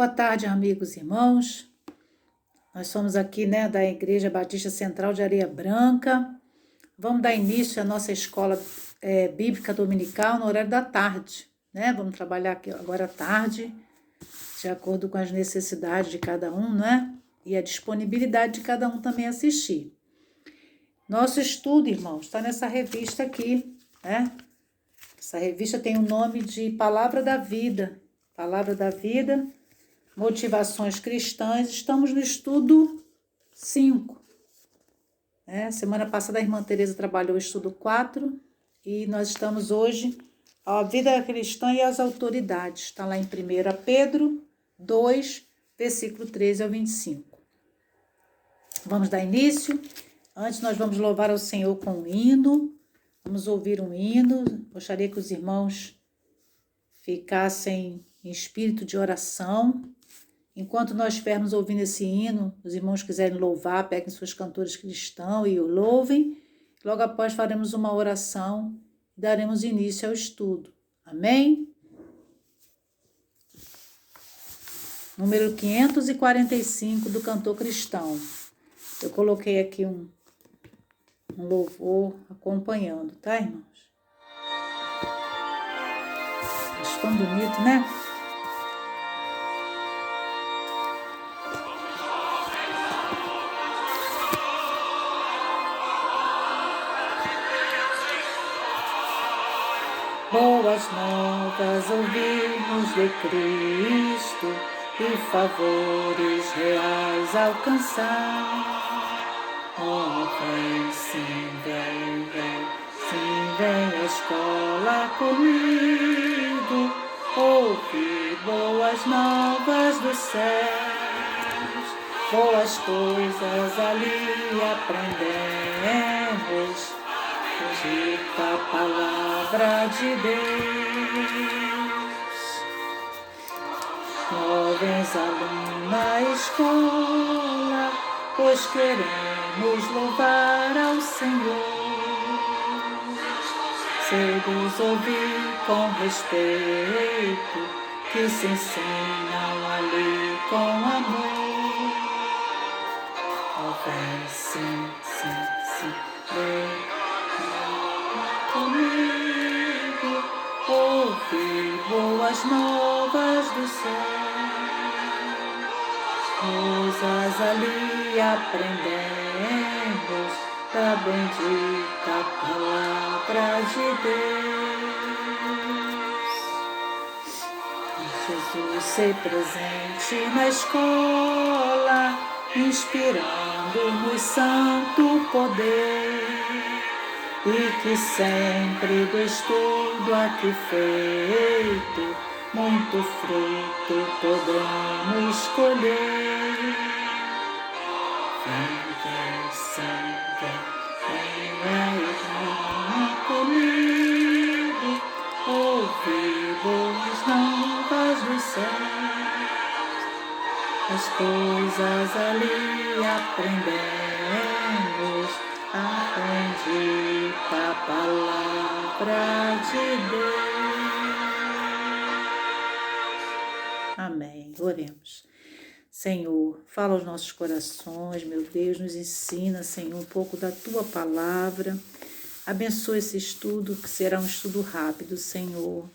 Boa tarde, amigos e irmãos. Nós somos aqui, da Igreja Batista Central de Areia Branca. Vamos dar início à nossa escola bíblica dominical no horário da tarde, Vamos trabalhar aqui agora à tarde, de acordo com as necessidades de cada um, E a disponibilidade de cada um também assistir. Nosso estudo, irmãos, está nessa revista aqui, Essa revista tem o nome de Palavra da Vida. Palavra da Vida, Motivações Cristãs. Estamos no estudo 5. Semana passada a irmã Tereza trabalhou o estudo 4 e nós estamos hoje a vida cristã e as autoridades. Está lá em 1 Pedro 2, versículo 13 ao 25. Vamos dar início. Antes nós vamos louvar ao Senhor com um hino. Vamos ouvir um hino. Gostaria que os irmãos ficassem em espírito de oração. Enquanto nós estivermos ouvindo esse hino, os irmãos quiserem louvar, peguem seus cantores cristãos e o louvem. Logo após faremos uma oração e daremos início ao estudo. Amém? Número 545 do cantor cristão. Eu coloquei aqui um louvor acompanhando, tá, irmãos? Acho tão bonito, né? Boas novas ouvimos de Cristo e favores reais alcançar. Oh, vem, sim, vem à escola comigo, ouvir boas novas dos céus, boas coisas ali aprendemos, rica palavra de Deus. Jovens alunos na escola, pois queremos louvar ao Senhor. Cedos ouvir com respeito, que se ensinam ali com amor. Oh, vem, sim, vem comigo, ouvir boas novas do céu, coisas ali aprendemos da bendita palavra de Deus. Jesus ser presente na escola, inspirando-nos santo poder, e que sempre do estudo aqui feito, muito fruto podemos colher. Vem, comigo, ouvir boas novas dos céus, as coisas ali aprendemos, aprendi a palavra de Deus. Amém. Oremos. Senhor, fala aos nossos corações, meu Deus, nos ensina, Senhor, um pouco da Tua palavra. Abençoa esse estudo, que será um estudo rápido, Senhor.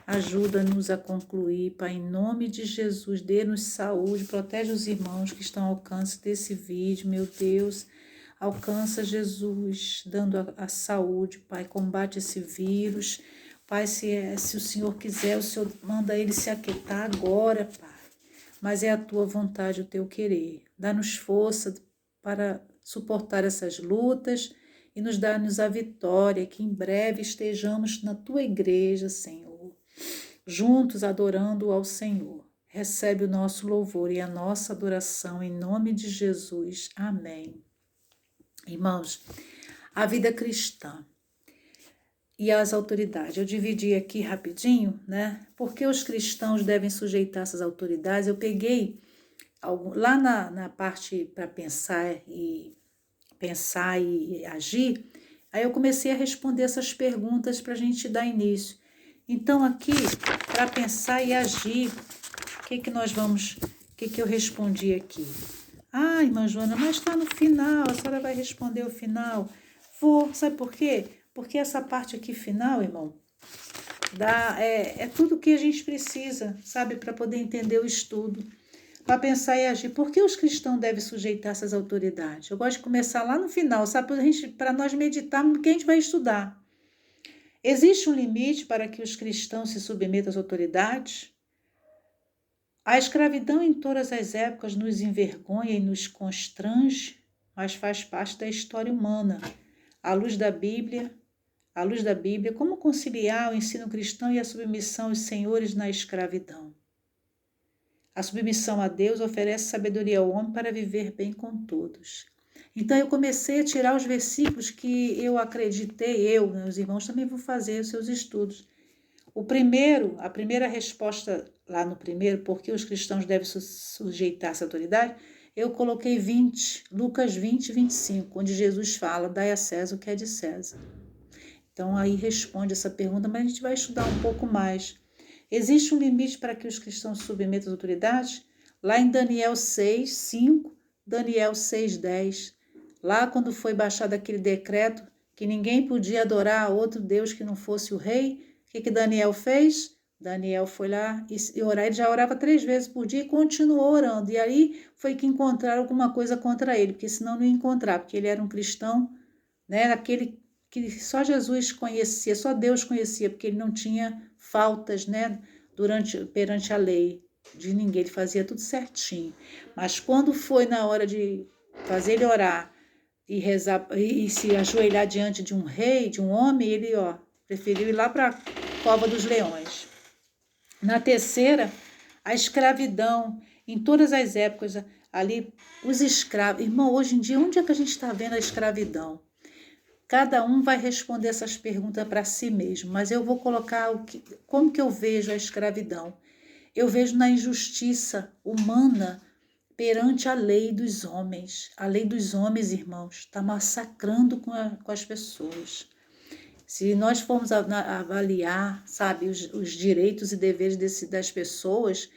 Ajuda-nos a concluir, Pai, em nome de Jesus. Dê-nos saúde, protege os irmãos que estão ao alcance desse vídeo, meu Deus. Alcança, Jesus, dando a saúde, Pai, combate esse vírus. Pai, se o Senhor quiser, o Senhor manda ele se aquietar agora, Pai. Mas é a Tua vontade, o Teu querer. Dá-nos força para suportar essas lutas e nos dá-nos a vitória, que em breve estejamos na Tua igreja, Senhor, juntos adorando ao Senhor. Recebe o nosso louvor e a nossa adoração em nome de Jesus. Amém. Irmãos, a vida cristã e as autoridades. Eu dividi aqui rapidinho, Porque os cristãos devem sujeitar essas autoridades. Eu peguei lá na parte para pensar e agir. Aí eu comecei a responder essas perguntas para a gente dar início. Então aqui, para pensar e agir, O que eu respondi aqui? Ah, irmã Joana, mas está no final, a senhora vai responder o final. Vou, sabe por quê? Porque essa parte aqui final, irmão, é tudo que a gente precisa, sabe, para poder entender o estudo, para pensar e agir. Por que os cristãos devem sujeitar-se às autoridades? Eu gosto de começar lá no final, sabe, para nós meditarmos no que a gente vai estudar. Existe um limite para que os cristãos se submetam às autoridades? A escravidão em todas as épocas nos envergonha e nos constrange, mas faz parte da história humana. À luz da Bíblia, como conciliar o ensino cristão e a submissão aos senhores na escravidão? A submissão a Deus oferece sabedoria ao homem para viver bem com todos. Então eu comecei a tirar os versículos que eu acreditei, meus irmãos também vão fazer os seus estudos. A primeira resposta lá no primeiro, por que os cristãos devem sujeitar-se à autoridade, eu coloquei Lucas 20, 25, onde Jesus fala, dai a César o que é de César. Então aí responde essa pergunta, mas a gente vai estudar um pouco mais. Existe um limite para que os cristãos se submetam às autoridades? Lá em Daniel 6, 5, Daniel 6, 10, lá quando foi baixado aquele decreto que ninguém podia adorar a outro Deus que não fosse o rei, o que Daniel fez? Daniel foi lá e orar. Ele já orava 3 vezes por dia e continuou orando. E aí foi que encontraram alguma coisa contra ele, porque senão não ia encontrar, porque ele era um cristão, né? Aquele que só Jesus conhecia, só Deus conhecia, porque ele não tinha faltas, né? Perante a lei de ninguém, ele fazia tudo certinho. Mas quando foi na hora de fazer ele orar e rezar e se ajoelhar diante de um rei, de um homem, ele preferiu ir lá para a cova dos leões. Na terceira, a escravidão, em todas as épocas, ali, os escravos. Irmão, hoje em dia, onde é que a gente está vendo a escravidão? Cada um vai responder essas perguntas para si mesmo, mas eu vou colocar como que eu vejo a escravidão. Eu vejo na injustiça humana perante a lei dos homens. A lei dos homens, irmãos, está massacrando com as pessoas. Se nós formos avaliar, sabe, os direitos e deveres das pessoas,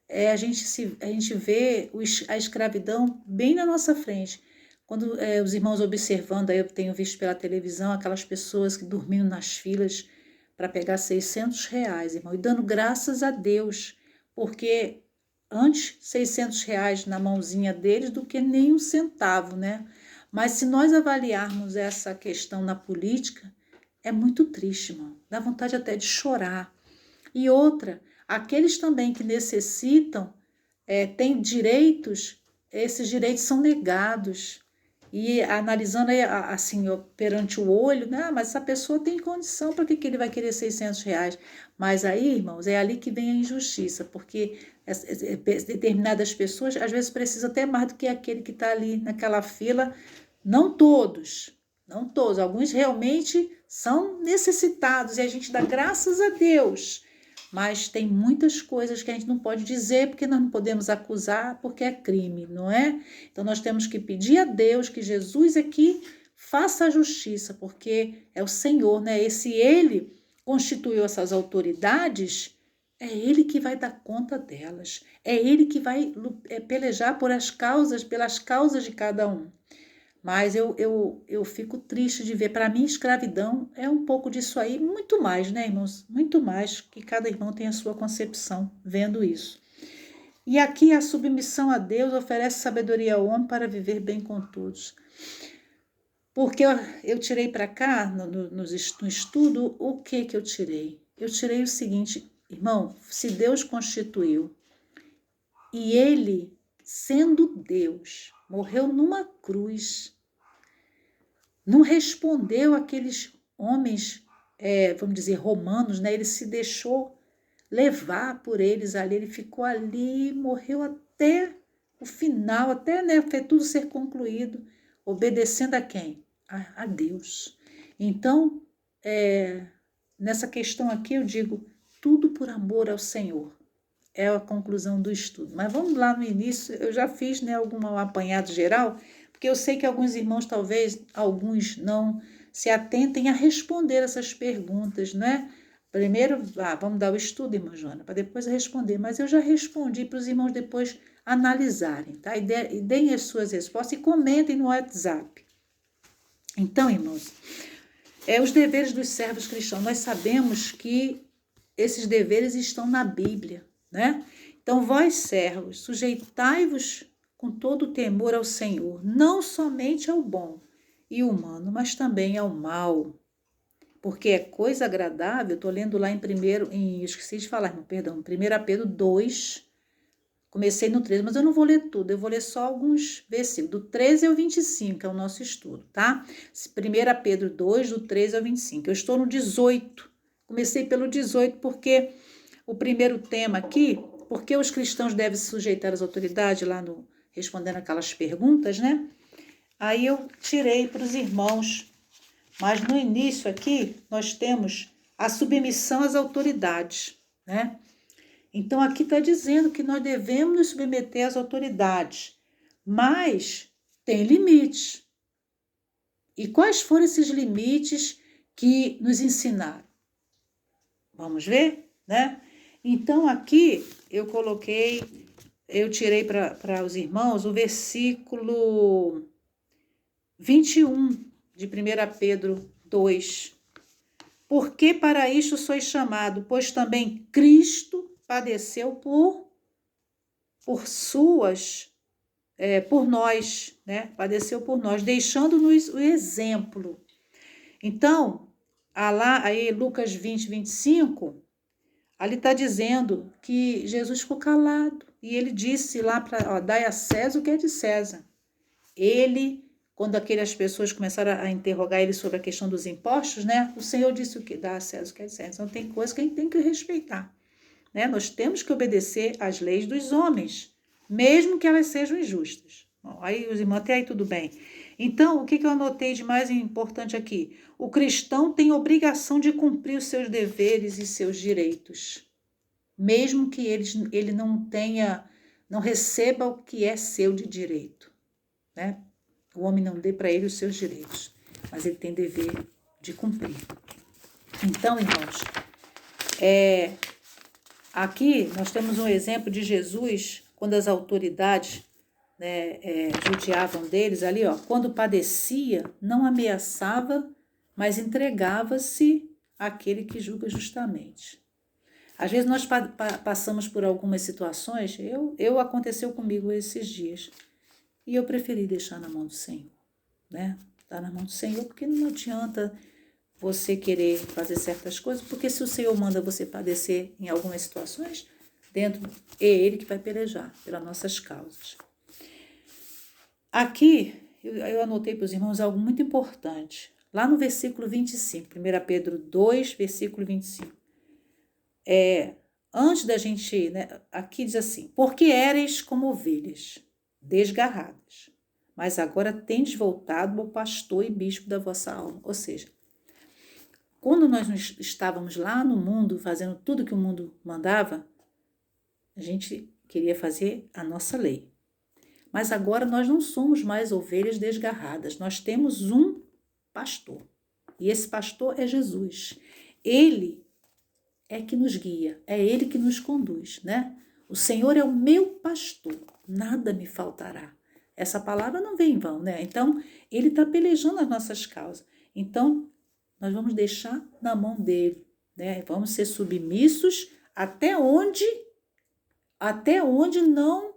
a gente vê a escravidão bem na nossa frente. Quando os irmãos observando, aí eu tenho visto pela televisão aquelas pessoas que dormindo nas filas para pegar R$600, irmão, e dando graças a Deus, porque antes R$600 na mãozinha deles do que nem um centavo, né? Mas se nós avaliarmos essa questão na política, é muito triste, irmão. Dá vontade até de chorar. E outra, aqueles também que necessitam, têm direitos, esses direitos são negados. E analisando assim, perante o olho, né? Mas essa pessoa tem condição, para que ele vai querer R$600? Mas aí, irmãos, é ali que vem a injustiça, porque determinadas pessoas, às vezes, precisam até mais do que aquele que está ali naquela fila. Não todos, alguns realmente são necessitados e a gente dá graças a Deus, mas tem muitas coisas que a gente não pode dizer porque nós não podemos acusar porque é crime, não é? Então nós temos que pedir a Deus que Jesus aqui faça a justiça, porque é o Senhor, né? Se Ele constituiu essas autoridades, é Ele que vai dar conta delas, é Ele que vai pelejar pelas causas de cada um. Mas eu fico triste de ver. Para mim, escravidão é um pouco disso aí, muito mais, né, irmãos? Muito mais, que cada irmão tem a sua concepção vendo isso. E aqui a submissão a Deus oferece sabedoria ao homem para viver bem com todos. Porque eu tirei para cá, no estudo, o que eu tirei? Eu tirei o seguinte, irmão, se Deus constituiu e Ele, sendo Deus, morreu numa cruz, não respondeu aqueles homens, vamos dizer, romanos, né? Ele se deixou levar por eles ali, ele ficou ali, morreu até o final, até, né, tudo ser concluído, obedecendo a quem? A Deus. Então, nessa questão aqui eu digo, tudo por amor ao Senhor. É a conclusão do estudo. Mas vamos lá no início, eu já fiz, né, algum apanhado geral, porque eu sei que alguns irmãos, talvez alguns não se atentem a responder essas perguntas, né? Primeiro, vamos dar o estudo, irmã Joana, para depois responder. Mas eu já respondi para os irmãos depois analisarem, tá? E deem as suas respostas e comentem no WhatsApp. Então, irmãos, os deveres dos servos cristãos. Nós sabemos que esses deveres estão na Bíblia, né? Então, vós, servos, sujeitai-vos com todo temor ao Senhor, não somente ao bom e humano, mas também ao mal. Porque é coisa agradável, estou lendo lá esqueci de falar, perdão, 1 Pedro 2, comecei no 13, mas eu não vou ler tudo, eu vou ler só alguns versículos, do 13 ao 25, que é o nosso estudo, tá? 1 Pedro 2, do 13 ao 25, eu estou no 18, comecei pelo 18 porque o primeiro tema aqui, porque os cristãos devem se sujeitar às autoridades, respondendo aquelas perguntas, né? Aí eu tirei para os irmãos. Mas no início aqui, nós temos a submissão às autoridades, né? Então, aqui está dizendo que nós devemos nos submeter às autoridades, mas tem limites. E quais foram esses limites que nos ensinaram? Vamos ver, né? Então, aqui eu tirei para os irmãos o versículo 21, de 1 Pedro 2. Porque para isto sois chamado, pois também Cristo padeceu por nós, né? Padeceu por nós, deixando-nos o exemplo. Então, aí Lucas 20, 25, ali está dizendo que Jesus ficou calado. E ele disse lá para dai a César o que é de César. Quando aquelas pessoas começaram a interrogar ele sobre a questão dos impostos, né? O Senhor disse o que dá a César o que é de César. Então tem coisas que a gente tem que respeitar, né? Nós temos que obedecer às leis dos homens, mesmo que elas sejam injustas. Bom, aí os irmãos, até aí tudo bem. Então, o que eu anotei de mais importante aqui? O cristão tem obrigação de cumprir os seus deveres e seus direitos, mesmo que ele não receba o que é seu de direito, né? O homem não dê para ele os seus direitos, mas ele tem dever de cumprir. Então, irmãos, aqui nós temos um exemplo de Jesus, quando as autoridades judiavam deles, ali, quando padecia, não ameaçava, mas entregava-se àquele que julga justamente. Às vezes nós passamos por algumas situações, aconteceu comigo esses dias, e eu preferi deixar na mão do Senhor, né? Tá na mão do Senhor, porque não adianta você querer fazer certas coisas, porque se o Senhor manda você padecer em algumas situações, é Ele que vai pelejar pelas nossas causas. Aqui, eu anotei para os irmãos algo muito importante. Lá no versículo 25, 1 Pedro 2, versículo 25. Antes da gente, né, aqui diz assim, porque éreis como ovelhas, desgarradas, mas agora tendes voltado ao pastor e bispo da vossa alma. Ou seja, quando nós estávamos lá no mundo, fazendo tudo que o mundo mandava, a gente queria fazer a nossa lei. Mas agora nós não somos mais ovelhas desgarradas, nós temos um pastor. E esse pastor é Jesus. Ele é que nos guia, é Ele que nos conduz, né? O Senhor é o meu pastor, nada me faltará. Essa palavra não vem em vão, né? Então, Ele está pelejando as nossas causas. Então, nós vamos deixar na mão dele, né? Vamos ser submissos até onde não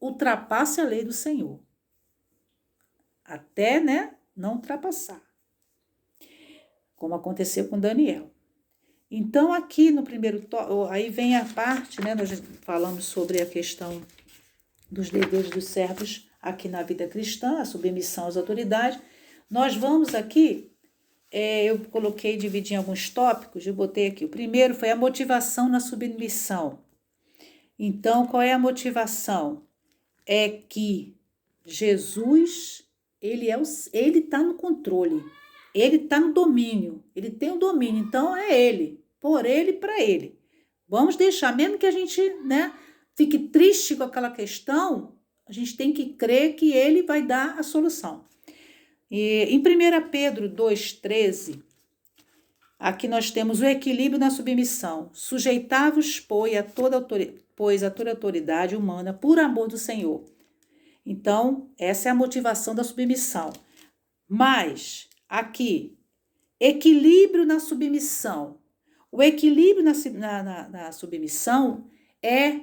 ultrapasse a lei do Senhor. Até, né, não ultrapassar. Como aconteceu com Daniel. Então, aqui no primeiro aí vem a parte, né? Nós falamos sobre a questão dos deveres dos servos aqui na vida cristã, a submissão às autoridades. Nós vamos aqui, eu dividi em alguns tópicos, eu botei aqui. O primeiro foi a motivação na submissão. Então, qual é a motivação? É que Jesus, ele está no controle. Ele está no domínio, ele tem o domínio, então é ele, por ele e para ele. Vamos deixar, mesmo que a gente, né, fique triste com aquela questão, a gente tem que crer que ele vai dar a solução. E em 1 Pedro 2,13, Aqui nós temos o equilíbrio na submissão. Sujeitai-vos, pois, a toda autoridade humana por amor do Senhor. Então, essa é a motivação da submissão. Mas, aqui, equilíbrio na submissão. O equilíbrio na submissão é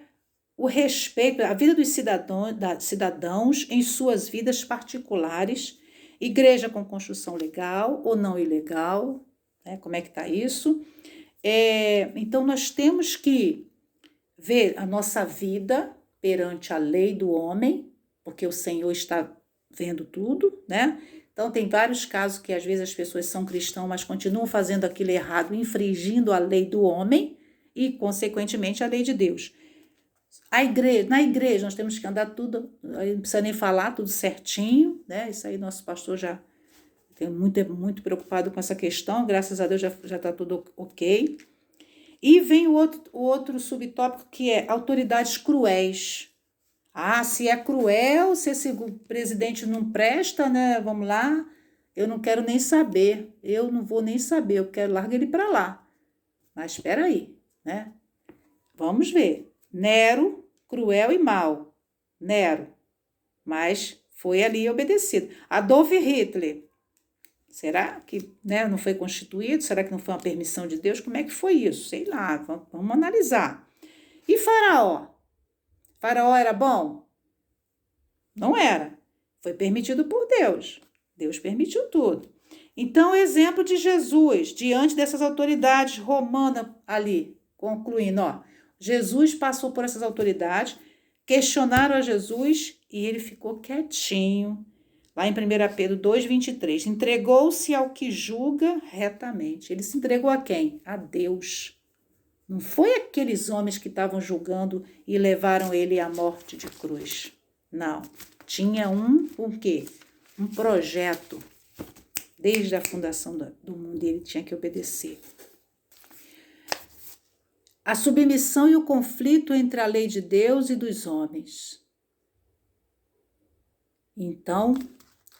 o respeito à vida dos cidadãos em suas vidas particulares, igreja com construção legal ou não ilegal, né? Como é que está isso? Então, nós temos que ver a nossa vida perante a lei do homem, porque o Senhor está vendo tudo, né? Então, tem vários casos que às vezes as pessoas são cristãos, mas continuam fazendo aquilo errado, infringindo a lei do homem e, consequentemente, a lei de Deus. Na igreja, nós temos que andar tudo, não precisa nem falar, tudo certinho, né? Isso aí nosso pastor já tem muito preocupado com essa questão, graças a Deus já está tudo ok. E vem o outro subtópico, que é autoridades cruéis. Se é cruel, se esse presidente não presta, né? Vamos lá, eu não quero nem saber, eu não vou nem saber, eu quero largar ele para lá. Mas espera aí, né? Vamos ver. Nero, cruel e mau. Nero, mas foi ali obedecido. Adolf Hitler, será que, né, não foi constituído? Será que não foi uma permissão de Deus? Como é que foi isso? Sei lá, vamos analisar. E Faraó? Faraó era bom? Não era. Foi permitido por Deus. Deus permitiu tudo. Então, exemplo de Jesus, diante dessas autoridades romanas ali, concluindo, Jesus passou por essas autoridades, questionaram a Jesus e ele ficou quietinho. Lá em 1 Pedro 2,23, entregou-se ao que julga retamente. Ele se entregou a quem? A Deus. Não foi aqueles homens que estavam julgando e levaram ele à morte de cruz. Não. Tinha o quê? Um projeto. Desde a fundação do mundo, ele tinha que obedecer. A submissão e o conflito entre a lei de Deus e dos homens. Então,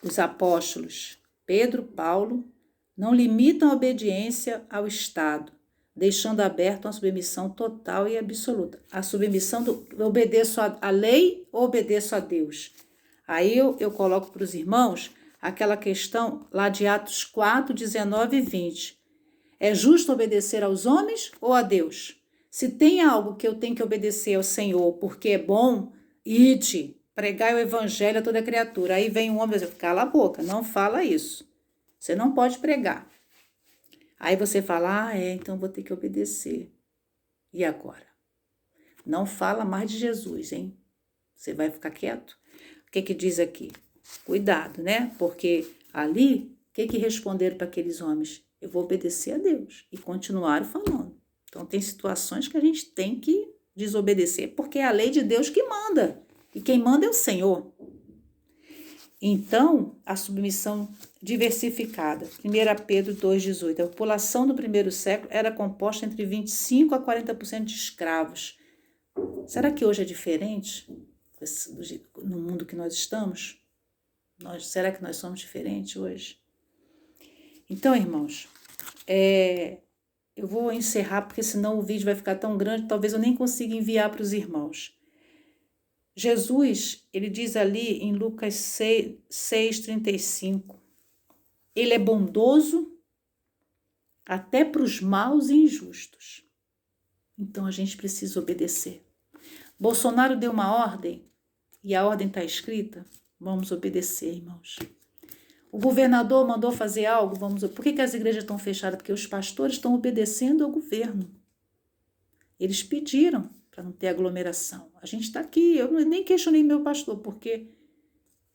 os apóstolos Pedro, Paulo, não limitam a obediência ao Estado, deixando aberto uma submissão total e absoluta. A submissão obedeço à lei ou obedeço a Deus? Aí eu coloco para os irmãos aquela questão lá de Atos 4, 19 e 20. É justo obedecer aos homens ou a Deus? Se tem algo que eu tenho que obedecer ao Senhor porque é bom, ide, pregai o evangelho a toda criatura. Aí vem um homem e diz, cala a boca, não fala isso. Você não pode pregar. Aí você fala, então vou ter que obedecer. E agora? Não fala mais de Jesus, hein? Você vai ficar quieto? O que diz aqui? Cuidado, né? Porque ali, o que responderam para aqueles homens? Eu vou obedecer a Deus. E continuaram falando. Então, tem situações que a gente tem que desobedecer, porque é a lei de Deus que manda. E quem manda é o Senhor. Então, a submissão diversificada. 1 Pedro 2,18. A população do primeiro século era composta entre 25% a 40% de escravos. Será que hoje é diferente? No mundo que nós estamos? Será que nós somos diferentes hoje? Então, irmãos, eu vou encerrar, porque senão o vídeo vai ficar tão grande, talvez eu nem consiga enviar para os irmãos. Jesus, ele diz ali em Lucas 6:35, ele é bondoso até para os maus e injustos. Então, a gente precisa obedecer. Bolsonaro deu uma ordem, e a ordem está escrita, vamos obedecer, irmãos. O governador mandou fazer algo, Por que as igrejas estão fechadas? Porque os pastores estão obedecendo ao governo. Eles pediram para não ter aglomeração. A gente está aqui, eu nem questionei meu pastor, porque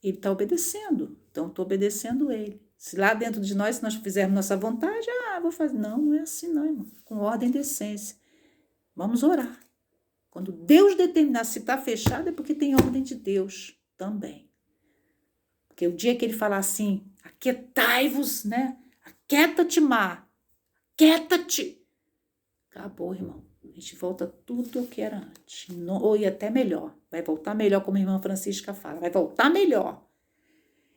ele está obedecendo. Então, estou obedecendo ele. Se lá dentro de nós, se nós fizermos nossa vontade, vou fazer. Não é assim não, irmão. Com ordem e decência. Vamos orar. Quando Deus determinar se está fechado, é porque tem ordem de Deus também. Porque o dia que ele falar assim, aquietai-vos, né? Aquieta-te, mar. Aquieta-te. Acabou, irmão. A gente volta tudo o que era antes. Ou e até melhor. Vai voltar melhor, como a irmã Francisca fala. Vai voltar melhor.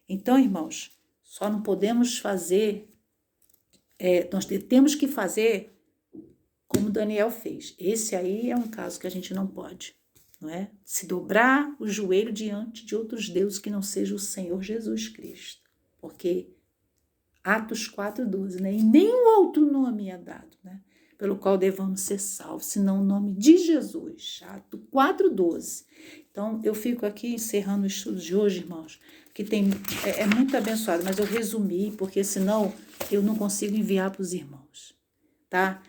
Então, irmãos, só não podemos fazer nós temos que fazer como Daniel fez. Esse aí é um caso que a gente não pode, não é? Se dobrar o joelho diante de outros deuses que não seja o Senhor Jesus Cristo. Porque Atos 4,12, né? E nenhum outro nome é dado, né? Pelo qual devamos ser salvos, senão o nome de Jesus. Atos 4,12. Então, eu fico aqui encerrando o estudo de hoje, irmãos, que é muito abençoado, mas eu resumi, porque senão eu não consigo enviar para os irmãos, tá?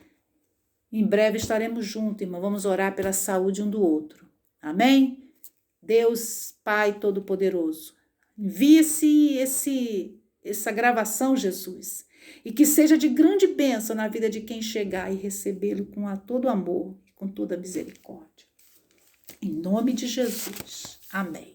Em breve estaremos juntos, irmão. Vamos orar pela saúde um do outro. Amém? Deus, Pai Todo-Poderoso, envie-se essa gravação, Jesus, e que seja de grande bênção na vida de quem chegar e recebê-lo com todo amor e com toda misericórdia. Em nome de Jesus. Amém.